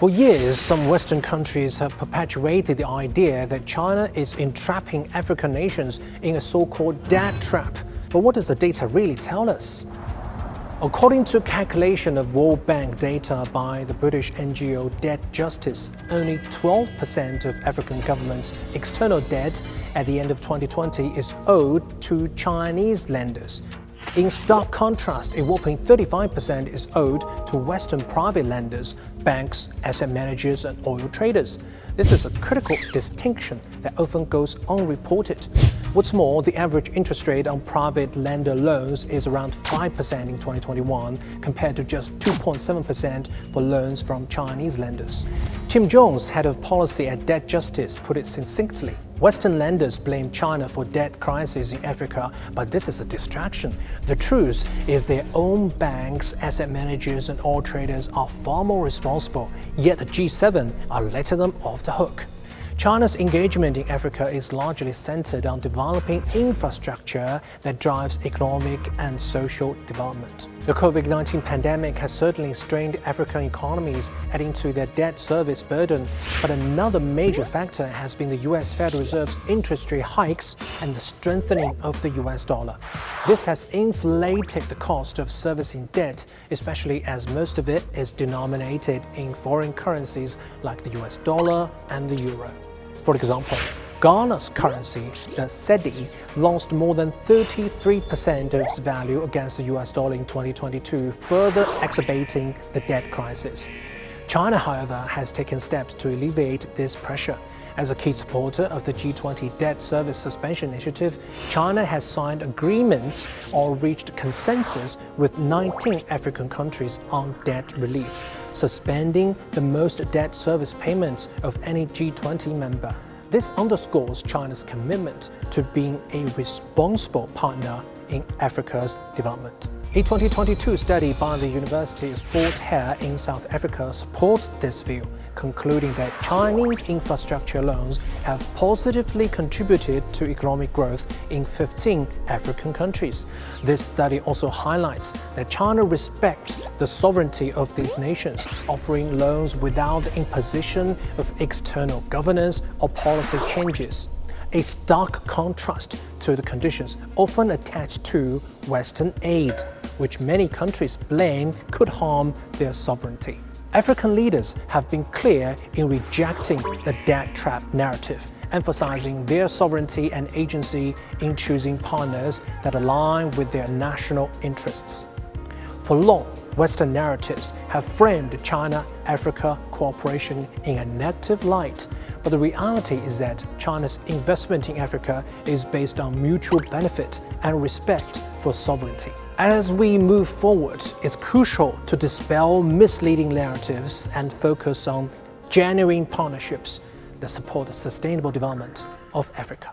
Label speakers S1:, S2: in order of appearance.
S1: For years, some Western countries have perpetuated the idea that China is entrapping African nations in a so-called debt trap. But what does the data really tell us? According to a calculation of World Bank data by the British NGO Debt Justice, only 12% of African governments' external debt at the end of 2020 is owed to Chinese lenders. In stark contrast, a whopping 35% is owed to Western private lenders, banks, asset managers, and oil traders. This is a critical distinction that often goes unreported. What's more, the average interest rate on private lender loans is around 5% in 2021, compared to just 2.7% for loans from Chinese lenders. Tim Jones, head of policy at Debt Justice, put it succinctly. Western lenders blame China for debt crisis in Africa, but this is a distraction. The truth is their own banks, asset managers, and oil traders are far more responsible, yet the G7 are letting them off the hook. China's engagement in Africa is largely centered on developing infrastructure that drives economic and social development. The COVID-19 pandemic has certainly strained African economies, adding to their debt service burden. But another major factor has been the U.S. Federal Reserve's interest rate hikes and the strengthening of the U.S. dollar. This has inflated the cost of servicing debt, especially as most of it is denominated in foreign currencies like the U.S. dollar and the euro. For example, Ghana's currency, the cedi, lost more than 33% of its value against the US dollar in 2022, further exacerbating the debt crisis. China, however, has taken steps to alleviate this pressure. As a key supporter of the G20 debt service suspension initiative, China has signed agreements or reached consensus with 19 African countries on debt relief, suspending the most debt service payments of any G20 member. This underscores China's commitment to being a responsible partner in Africa's development. A 2022 study by the University of Fort Hare in South Africa supports this view, concluding that Chinese infrastructure loans have positively contributed to economic growth in 15 African countries. This study also highlights that China respects the sovereignty of these nations, offering loans without the imposition of external governance or policy changes. A stark contrast to the conditions often attached to Western aid, which many countries blame could harm their sovereignty. African leaders have been clear in rejecting the debt trap narrative, emphasizing their sovereignty and agency in choosing partners that align with their national interests. For long, Western narratives have framed China-Africa cooperation in a negative light, but the reality is that China's investment in Africa is based on mutual benefit and respect for sovereignty. As we move forward, it's crucial to dispel misleading narratives and focus on genuine partnerships that support the sustainable development of Africa.